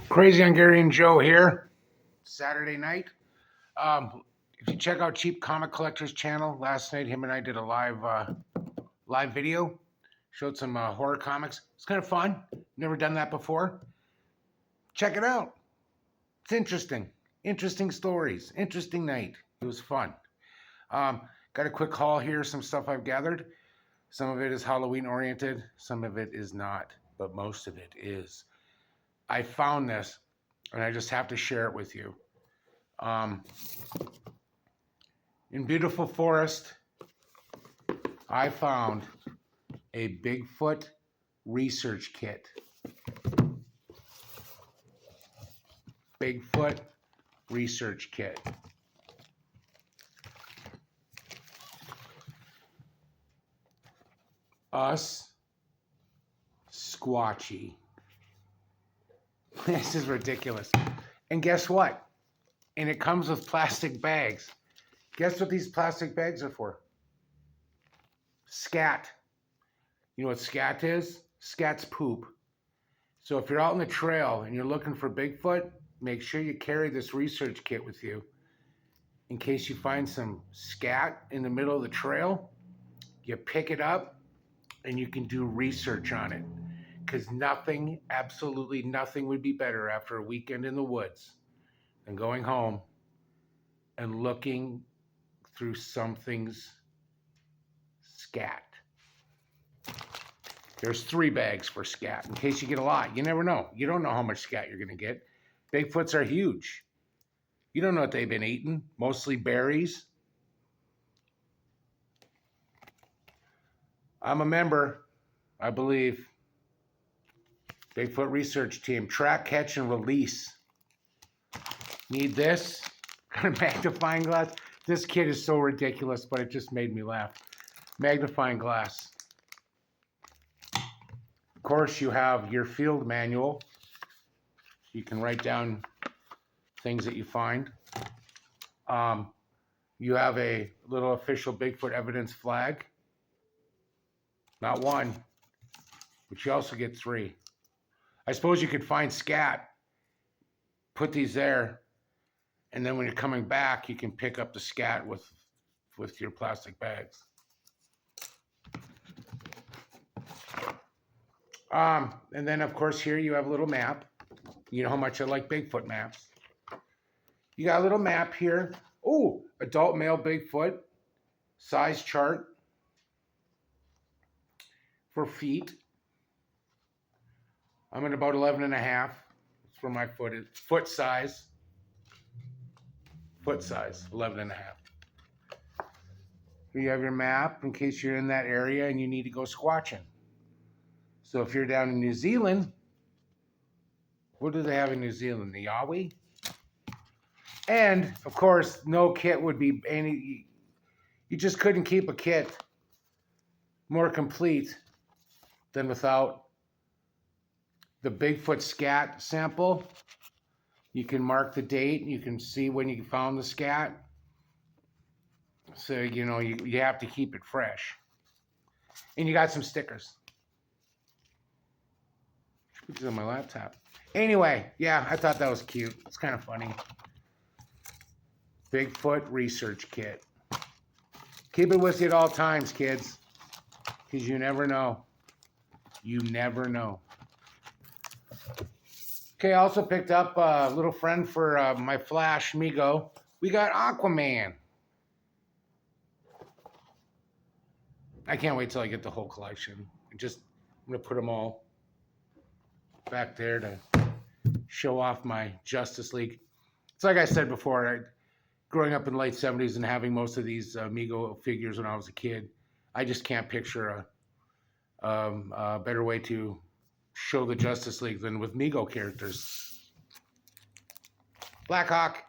Crazy Hungarian Joe here. Saturday night. If you check out Cheap Comic Collector's channel, last night him and I did a live video. Showed some horror comics. It's kind of fun. Never done that before. Check it out. It's interesting. Interesting stories. Interesting night. It was fun. Got a quick haul here. Some stuff I've gathered. Some of it is Halloween oriented. Some of it is not. But most of it is. I found this, and I just have to share it with you. In beautiful forest, I found a Bigfoot research kit. Bigfoot research kit. Us Squatchy. This is ridiculous. And guess what? And it comes with plastic bags. Guess what these plastic bags are for? Scat. You know what scat is? Scat's poop. So if you're out on the trail and you're looking for Bigfoot, make sure you carry this research kit with you in case you find some scat in the middle of the trail. You pick it up and you can do research on it. Because nothing, absolutely nothing would be better after a weekend in the woods than going home and looking through something's scat. There's 3 bags for scat in case you get a lot. You never know. You don't know how much scat you're going to get. Bigfoots are huge. You don't know what they've been eating. Mostly berries. I'm a member, I believe. Bigfoot research team. Track, catch, and release. Need this. Got a magnifying glass. This kit is so ridiculous, but it just made me laugh. Magnifying glass. Of course, you have your field manual. You can write down things that you find. You have a little official Bigfoot evidence flag. Not one, but you also get 3. I suppose you could find scat, put these there, and then when you're coming back, you can pick up the scat with your plastic bags. And then, of course, here you have a little map. You know how much I like Bigfoot maps. You got a little map here. Oh, adult male Bigfoot, size chart for feet. I'm at about 11 and a half. That's where my foot is. Foot size, 11 and a half. Here you have your map in case you're in that area and you need to go squatching. So if you're down in New Zealand, what do they have in New Zealand? The Yowie? And, of course, no kit would be any... You just couldn't keep a kit more complete than without the Bigfoot scat sample. You can mark the date. You can see when you found the scat. So, you know, you have to keep it fresh. And you got some stickers. Put this on my laptop. Anyway, yeah, I thought that was cute. It's kind of funny. Bigfoot research kit. Keep it with you at all times, kids. Because you never know. You never know. Okay, I also picked up a little friend for my Flash Migo. We got Aquaman. I can't wait till I get the whole collection. I'm going to put them all back there to show off my Justice League. It's like I said before, growing up in the late 70s and having most of these Migo figures when I was a kid, I just can't picture a better way to show the Justice League than with Migo characters. Blackhawk.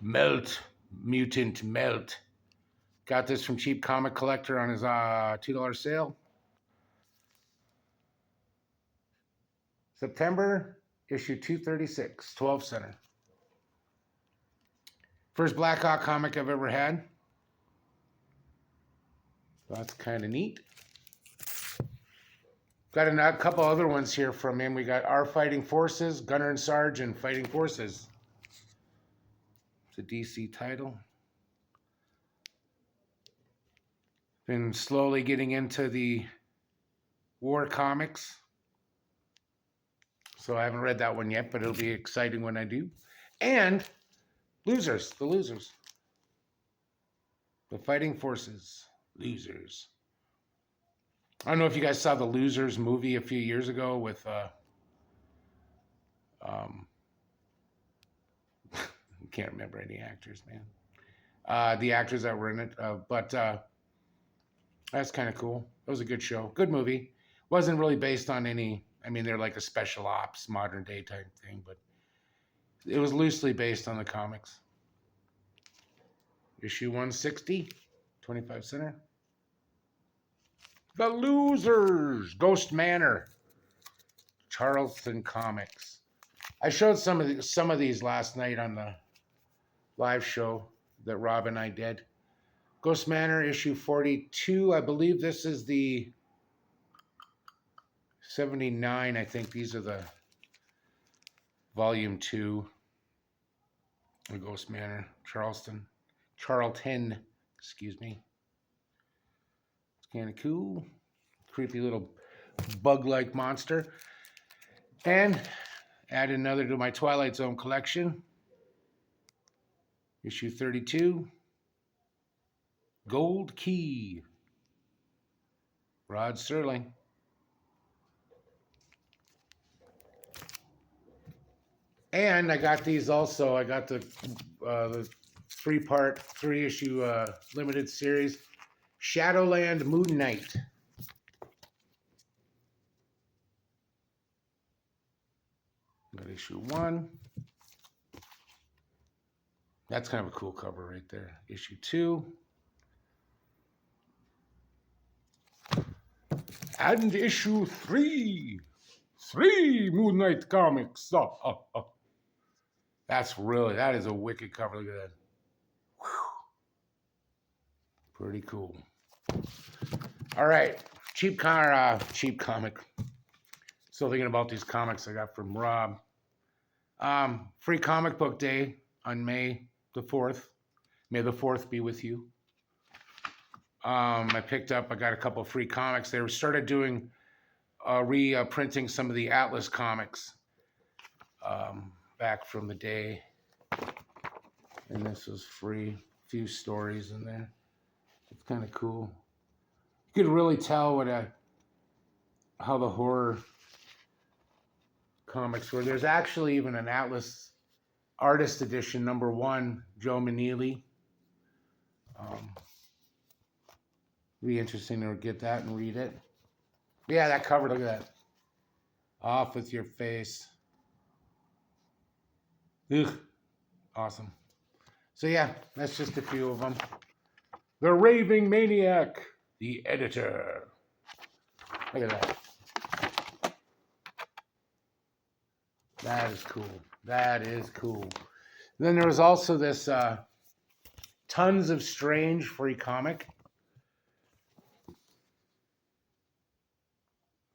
Melt. Mutant Melt. Got this from Cheap Comic Collector on his $2 sale. September, issue 236, 12 center. First Blackhawk comic I've ever had. That's kind of neat. Got a couple other ones here from him. We got Our Fighting Forces, Gunner and Sarge and Fighting Forces. It's a DC title. Been slowly getting into the war comics. So I haven't read that one yet, but it'll be exciting when I do. And Losers, the Losers. The Fighting Forces, Losers. I don't know if you guys saw the Losers movie a few years ago with can't remember any actors, man. The actors that were in it, but that's kind of cool. It was a good show, good movie. Wasn't really based on any. I mean, they're like a special ops, modern day type thing, but it was loosely based on the comics. Issue 160, 25 center. The Losers, Ghost Manor, Charleston Comics. I showed some of these last night on the live show that Rob and I did. Ghost Manor, issue 42. I believe this is the 79. I think these are the volume 2. The Ghost Manor, Charlton, excuse me. It's kind of cool. Creepy little bug-like monster. And add another to my Twilight Zone collection. Issue 32. Gold Key. Rod Serling. And I got these also. I got the 3-issue limited series, Shadowland Moon Knight. Got issue 1. That's kind of a cool cover right there. Issue 2. And issue 3. 3 Moon Knight comics. That is a wicked cover. Look at that. Whew. Pretty cool. All right. Cheap comic. Still thinking about these comics I got from Rob. Free comic book day on May the 4th. May the 4th be with you. I got a couple of free comics. They started doing reprinting some of the Atlas comics back from the day. And this was free. A few stories in there. It's kind of cool. You could really tell how the horror comics were. There's actually even an Atlas Artist Edition #1, Joe Maneely. Be interesting to get that and read it. Yeah, that cover, look at that. Off with your face. Ugh. Awesome. So yeah, that's just a few of them. The Raving Maniac, the editor. Look at that. That is cool. That is cool. And then there was also this Tons of Strange free comic.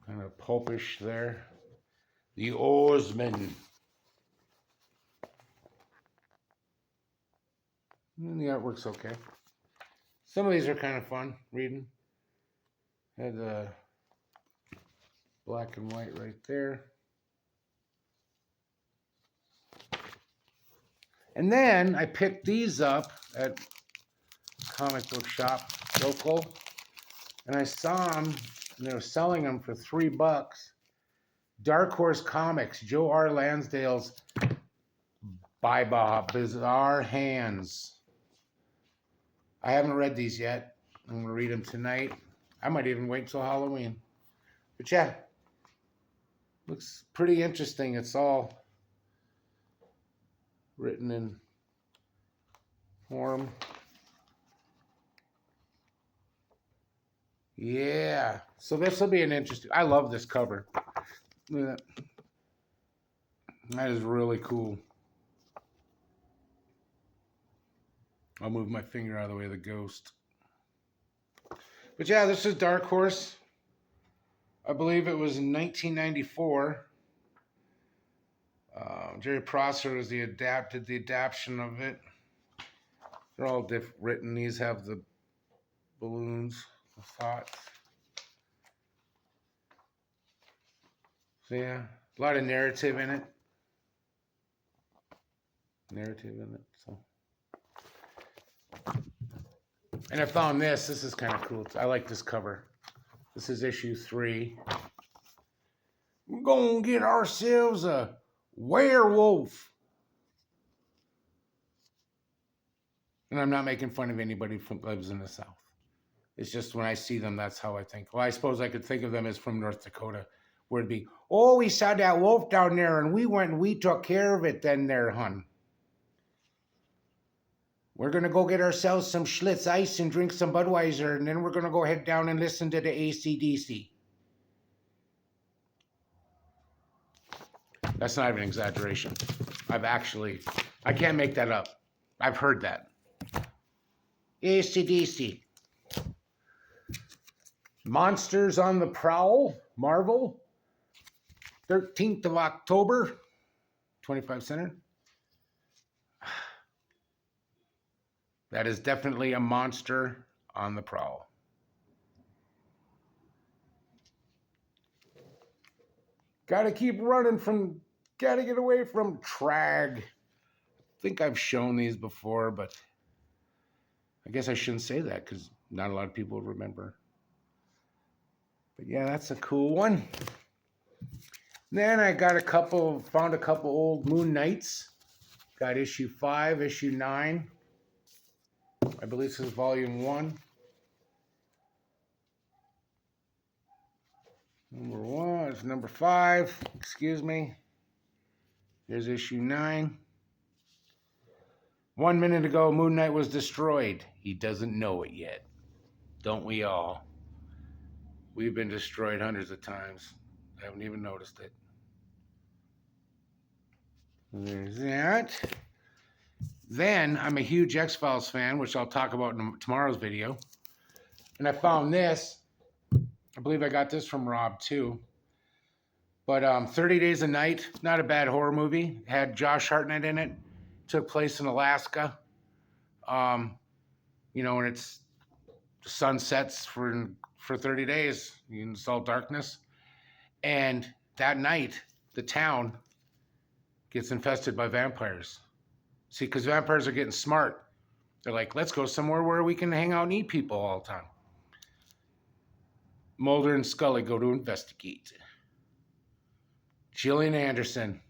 Kind of pulpish there. The Oarsmen. And the artwork's okay. Some of these are kind of fun reading. Had the black and white right there. And then I picked these up at comic book shop local, and I saw them, and they were selling them for $3. Dark Horse Comics, Joe R. Lansdale's By Bizarre Hands. I haven't read these yet. I'm going to read them tonight. I might even wait until Halloween. But yeah, looks pretty interesting. It's all written in form. Yeah, so this will be an interesting. I love this cover. Look at that. That is really cool. I'll move my finger out of the way of the ghost. But yeah, this is Dark Horse. I believe it was in 1994. Jerry Prosser was the adaptation of it. They're all written. These have the balloons of thoughts. So yeah, a lot of narrative in it. So, and I found this. This is kind of cool. I like this cover. This is issue 3. We're gonna get ourselves a werewolf. And I'm not making fun of anybody who lives in the South. It's just when I see them, that's how I think. Well, I suppose I could think of them as from North Dakota, where it'd be, oh, we saw that wolf down there, and we went and we took care of it then there, hun. We're going to go get ourselves some Schlitz Ice and drink some Budweiser, and then we're going to go head down and listen to the AC/DC. That's not even an exaggeration. I can't make that up. I've heard that. AC/DC. Monsters on the Prowl, Marvel, 13th of October, 25 center. That is definitely a monster on the prowl. Gotta keep running from, gotta get away from Trag. I think I've shown these before, but I guess I shouldn't say that because not a lot of people remember. But yeah, that's a cool one. Then I got found a couple old Moon Knights. Got issue 5, issue 9. I believe this is volume 1. Number 1 is number 5. Excuse me. Here's issue 9. 1 minute ago, Moon Knight was destroyed. He doesn't know it yet. Don't we all? We've been destroyed hundreds of times. I haven't even noticed it. There's that. Then, I'm a huge X-Files fan, which I'll talk about in tomorrow's video. And I found this. I believe I got this from Rob, too. But 30 Days a Night, not a bad horror movie. It had Josh Hartnett in it. Took place in Alaska. You know, when it's the sun sets for 30 days, you install darkness. And that night, the town gets infested by vampires. See, because vampires are getting smart. They're like, let's go somewhere where we can hang out and eat people all the time. Mulder and Scully go to investigate. Gillian Anderson.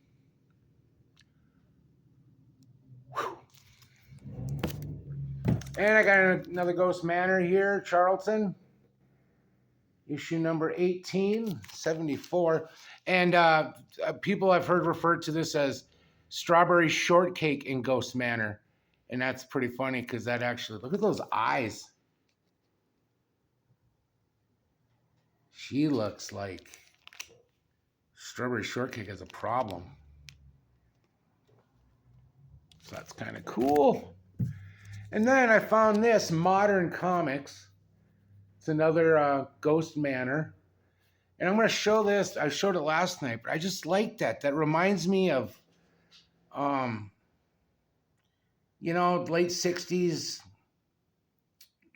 Whew. And I got another Ghost Manor here, Charlton. Issue number 1874. And people I've heard referred to this as Strawberry Shortcake in Ghost Manor. And that's pretty funny because that actually, look at those eyes. She looks like Strawberry Shortcake has a problem. So that's kind of cool. And then I found this, Modern Comics. It's another Ghost Manor. And I'm going to show this. I showed it last night, but I just like that. That reminds me of, you know, late 60s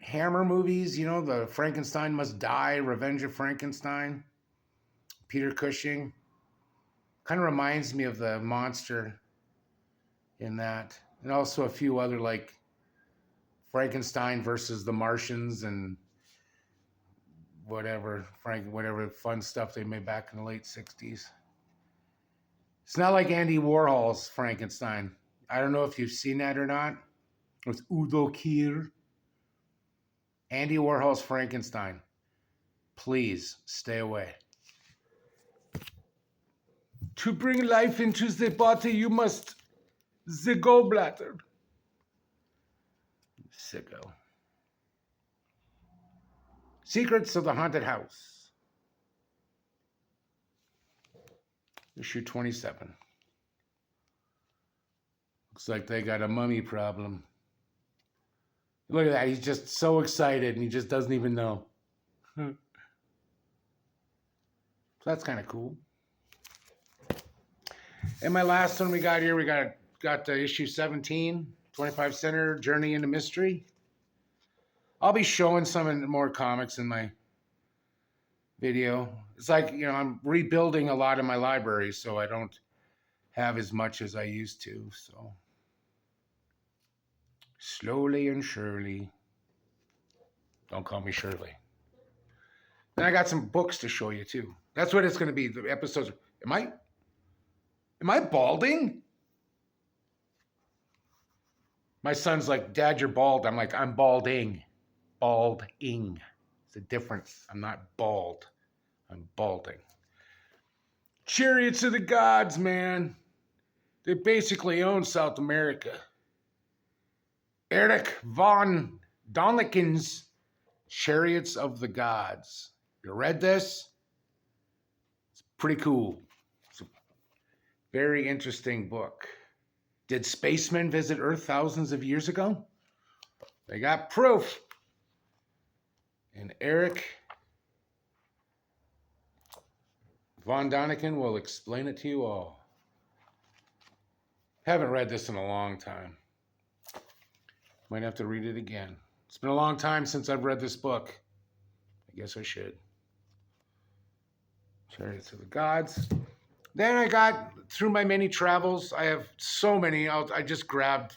Hammer movies. You know, the Frankenstein Must Die, Revenge of Frankenstein, Peter Cushing. Kind of reminds me of the monster in that. And also a few other, like Frankenstein versus the Martians and whatever fun stuff they made back in the late 60s. It's not like Andy Warhol's Frankenstein. I don't know if you've seen that or not. With Udo Kier. Andy Warhol's Frankenstein. Please stay away. To bring life into the body, you must the gallbladder. Sicko. Secrets of the Haunted House. Issue 27. Looks like they got a mummy problem. Look at that. He's just so excited and he just doesn't even know. So that's kind of cool. And my last one we got here, we got issue 17, 25 center Journey into Mystery. I'll be showing some more comics in my video. It's like, I'm rebuilding a lot of my library, so I don't have as much as I used to. So slowly and surely. Don't call me Shirley. Then I got some books to show you too. That's what it's going to be. The episodes. Am I balding? My son's like, Dad, you're bald. I'm like, I'm balding. Balding. It's a difference. I'm not bald. I'm balding. Chariots of the Gods, man. They basically own South America. Eric von Doniken's Chariots of the Gods. You read this? It's pretty cool. It's a very interesting book. Did spacemen visit Earth thousands of years ago? They got proof. And Eric von Doniken will explain it to you all. Haven't read this in a long time. Might have to read it again. It's been a long time since I've read this book. I guess I should. Chariots of the Gods. Then I got, through my many travels, I have so many. I just grabbed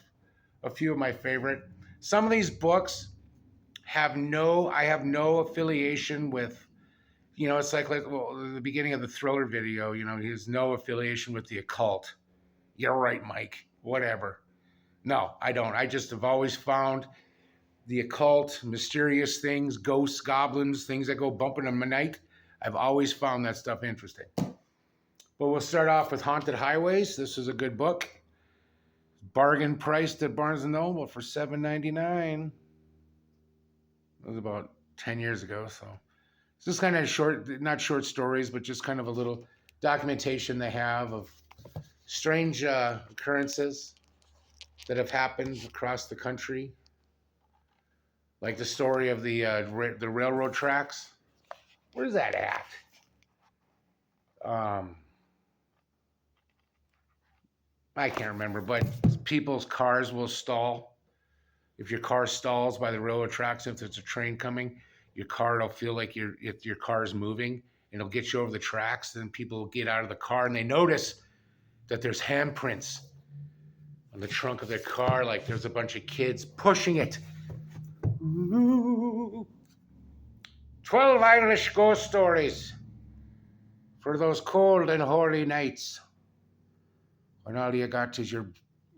a few of my favorite. Some of these books I have no affiliation with, it's like the beginning of the Thriller video, he has no affiliation with the occult. You're right, Mike. Whatever. No, I don't. I just have always found the occult, mysterious things, ghosts, goblins, things that go bumping in the night. I've always found that stuff interesting. But we'll start off with Haunted Highways. This is a good book. Bargain priced at Barnes & Noble for $7.99. It was about 10 years ago. So it's just kind of short, not short stories, but just kind of a little documentation they have of strange occurrences that have happened across the country. Like the story of the railroad tracks. Where's that at? I can't remember, but people's cars will stall. If your car stalls by the railroad tracks, if there's a train coming, your car will feel like your car's moving, and it'll get you over the tracks. Then people will get out of the car and they notice that there's handprints on the trunk of their car, like there's a bunch of kids pushing it. Ooh. 12 Irish ghost stories for those cold and holy nights when all you got is your...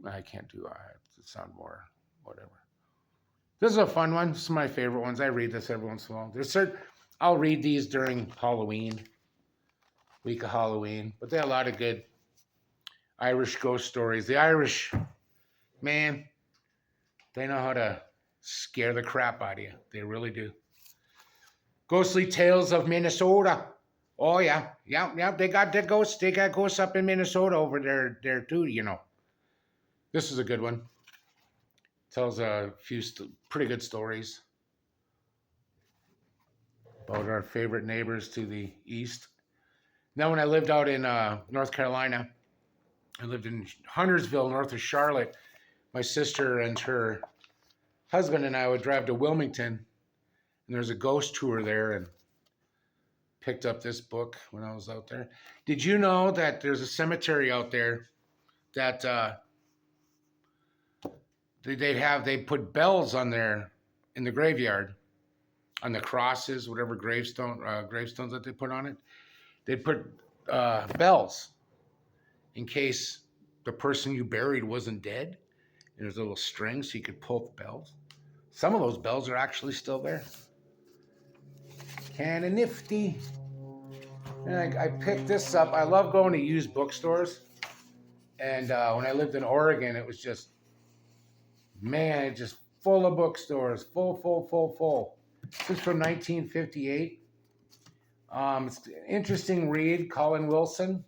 I can't do that. It sound more whatever. This is a fun one. This is my favorite ones. I read this every once in a while. I'll read these during Halloween, week of Halloween, but they have a lot of good Irish ghost stories. The Irish, man, they know how to scare the crap out of you. They really do. Ghostly Tales of Minnesota. Oh, yeah. They got the ghosts. They got ghosts up in Minnesota over there too, This is a good one. Tells a few pretty good stories about our favorite neighbors to the east. Now, when I lived out in North Carolina, I lived in Huntersville, north of Charlotte. My sister and her husband and I would drive to Wilmington, and there's a ghost tour there, and picked up this book when I was out there. Did you know that there's a cemetery out there that they put bells on there in the graveyard, on the crosses, whatever gravestones that they put on it. They put bells in case the person you buried wasn't dead. And there's a little string so you could pull the bells. Some of those bells are actually still there. Kind of nifty. And I picked this up. I love going to used bookstores. And when I lived in Oregon, it was just, man, just full of bookstores. Full. This is from 1958. It's an interesting read. Colin Wilson.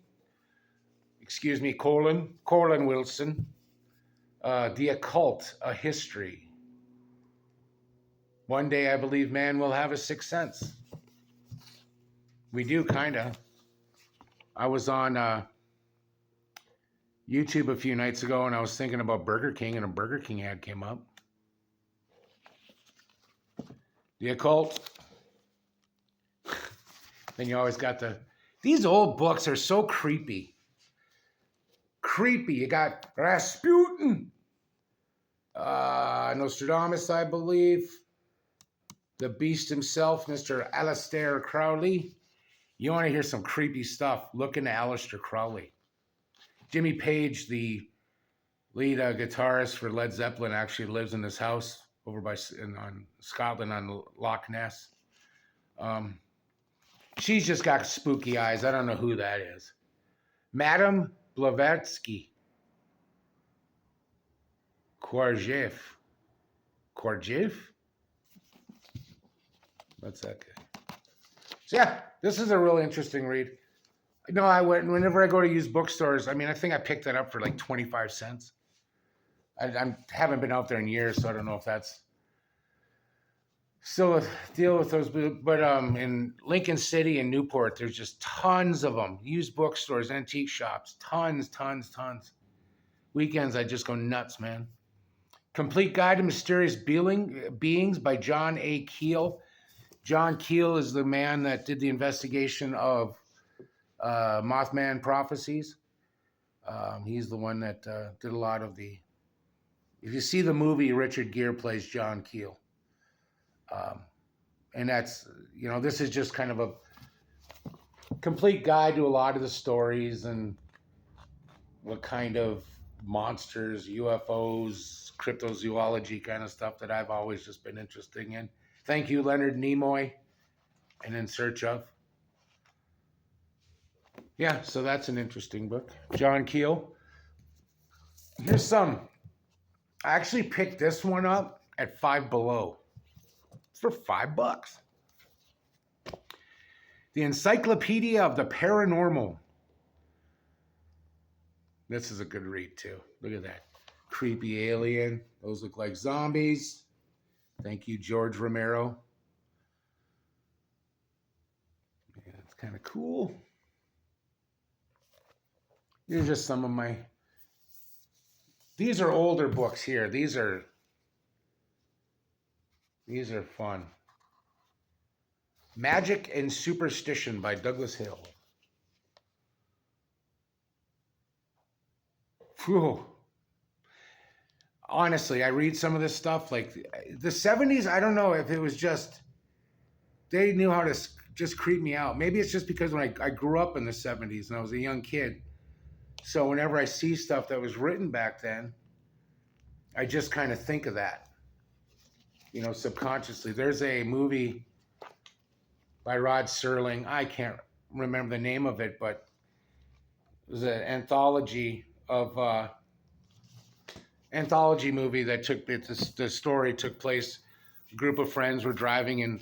The Occult, A History. One day I believe man will have a sixth sense. We do, kind of. I was on YouTube a few nights ago and I was thinking about Burger King and a Burger King ad came up. The occult. Then you always got these old books are so creepy. Creepy. You got Rasputin, Nostradamus, I believe, the beast himself, Mr. Aleister Crowley. You want to hear some creepy stuff, look into Aleister Crowley. Jimmy Page, the lead guitarist for Led Zeppelin, actually lives in this house over on Scotland on Loch Ness. She's just got spooky eyes. I don't know who that is. Madame Blavatsky. Kwarjev. What's that guy? So yeah, this is a real interesting read. No, whenever I go to used bookstores, I mean, I think I picked that up for like 25 cents. I haven't been out there in years, so I don't know if that's still a deal with those. But in Lincoln City and Newport, there's just tons of them. Used bookstores, antique shops, tons. Weekends, I just go nuts, man. Complete Guide to Mysterious Beings by John A. Keel. John Keel is the man that did the investigation of Mothman prophecies. He's the one that did a lot of the... If you see the movie, Richard Gere plays John Keel. And that's, this is just kind of a complete guide to a lot of the stories and what kind of monsters, UFOs, cryptozoology kind of stuff that I've always just been interested in. Thank you, Leonard Nimoy, and In Search Of. Yeah, so that's an interesting book. John Keel. Here's some. I actually picked this one up at Five Below. It's for $5. The Encyclopedia of the Paranormal. This is a good read, too. Look at that. Creepy alien. Those look like zombies. Thank you, George Romero. Yeah, it's kind of cool. These are just some of my... These are older books here. These are fun. Magic and Superstition by Douglas Hill. Whew. Honestly, I read some of this stuff, like the 70s, I don't know if it was just, they knew how to just creep me out. Maybe it's just because when I grew up in the 70s and I was a young kid. So whenever I see stuff that was written back then, I just kind of think of that, subconsciously. There's a movie by Rod Serling. I can't remember the name of it, but it was an anthology movie that the story took place. A group of friends were driving and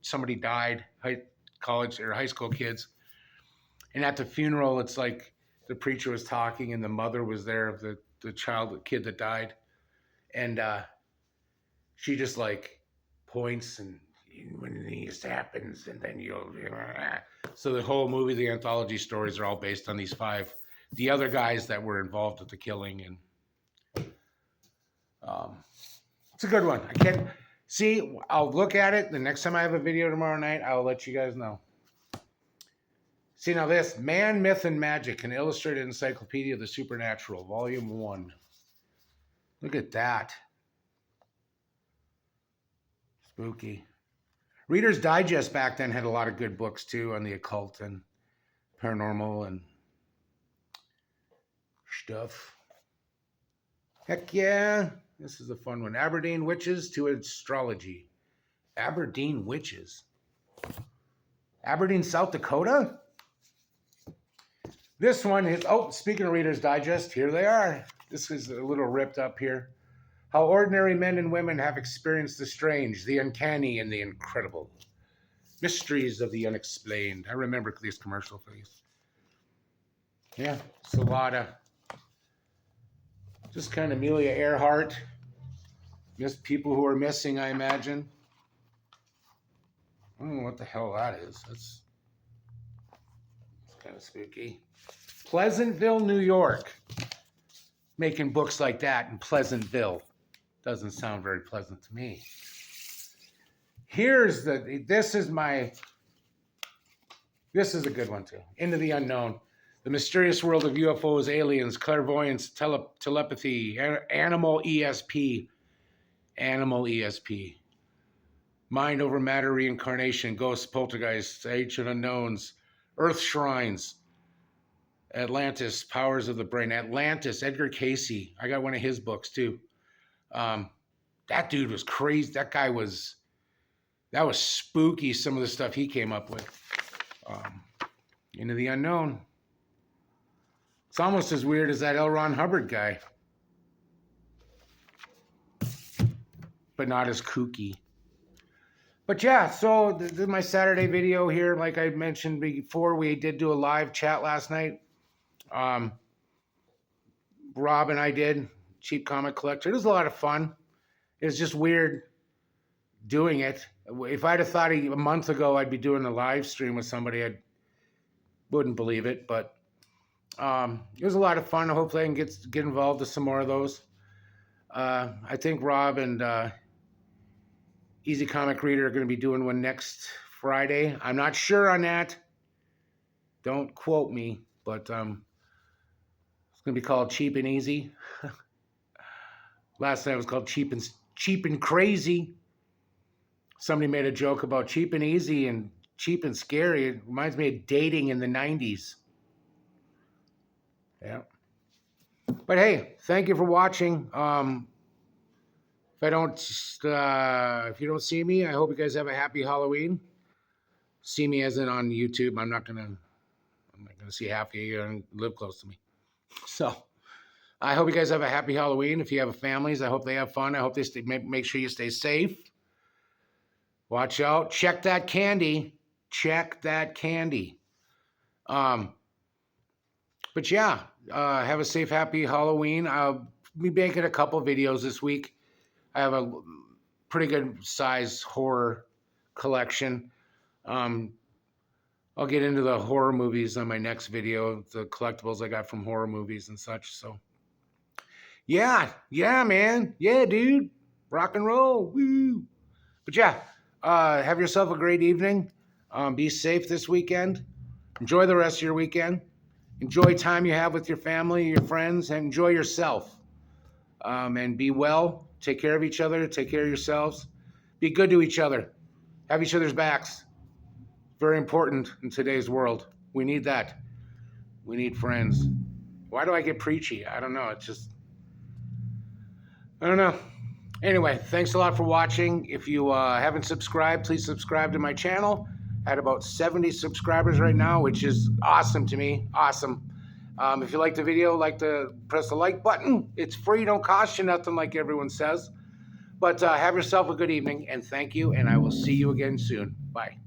somebody died, college or high school kids. And at the funeral, it's like the preacher was talking and the mother was there of the kid that died. And she just like points and when this happens and then you'll... So the whole movie, the anthology stories are all based on these the other guys that were involved with the killing. And it's a good one. I can't see. I'll look at it. The next time I have a video tomorrow night, I'll let you guys know. See now this, Man, Myth, and Magic, an illustrated encyclopedia of the supernatural, volume 1. Look at that. Spooky. Reader's Digest back then had a lot of good books too on the occult and paranormal and stuff. Heck yeah. This is a fun one. Aberdeen Witches to Astrology. Aberdeen Witches. Aberdeen, South Dakota? This one is, speaking of Reader's Digest, here they are. This is a little ripped up here. How ordinary men and women have experienced the strange, the uncanny, and the incredible. Mysteries of the unexplained. I remember these commercial things. Yeah, it's a lot of just kind of Amelia Earhart. Just people who are missing, I imagine. I don't know what the hell that is. That's kind of spooky. Pleasantville, New York. Making books like that in Pleasantville. Doesn't sound very pleasant to me. This is a good one too. Into the Unknown. The Mysterious World of UFOs, Aliens, Clairvoyance, Telepathy, Animal ESP. Animal ESP. Mind over Matter Reincarnation, Ghosts, Poltergeists, Ancient Unknowns, Earth Shrines, Atlantis, Powers of the Brain. Atlantis, Edgar Cayce. I got one of his books too. That dude was crazy. That was spooky, some of the stuff he came up with. Into the Unknown. It's almost as weird as that L. Ron Hubbard guy. But not as kooky. But yeah, so this is my Saturday video here. Like I mentioned before, we did do a live chat last night. Rob and I did. Cheap Comic Collector. It was a lot of fun. It was just weird doing it. If I'd have thought a month ago I'd be doing a live stream with somebody, I wouldn't believe it. But it was a lot of fun. Hopefully I can get involved with some more of those. I think Rob and Easy Comic Reader are going to be doing one next Friday. I'm not sure on that. Don't quote me, but it's going to be called Cheap and Easy. Last night it was called Cheap and Crazy. Somebody made a joke about cheap and easy and cheap and scary. It reminds me of dating in the 90s. Yeah. But hey, thank you for watching. If you don't see me, I hope you guys have a happy Halloween. See me as in on YouTube. I'm not gonna see half of you and live close to me. So I hope you guys have a happy Halloween. If you have families, I hope they have fun. I hope they make sure you stay safe. Watch out. Check that candy. Check that candy. But yeah, have a safe, happy Halloween. I'll be making a couple videos this week. I have a pretty good size horror collection. I'll get into the horror movies on my next video, the collectibles I got from horror movies and such. So yeah, man. Yeah, dude. Rock and roll. Woo. But yeah, have yourself a great evening. Be safe this weekend. Enjoy the rest of your weekend. Enjoy time you have with your family, your friends, and enjoy yourself. And be well. Take care of each other. Take care of yourselves. Be good to each other. Have each other's backs. Very important in today's world. We need that. We need friends. Why do I get preachy? I don't know. I don't know. Anyway, thanks a lot for watching. If you haven't subscribed, please subscribe to my channel. I had about 70 subscribers right now, which is awesome to me. Awesome. If you like the video, press the like button. It's free, don't cost you nothing like everyone says. But have yourself a good evening, and thank you, and I will see you again soon. Bye.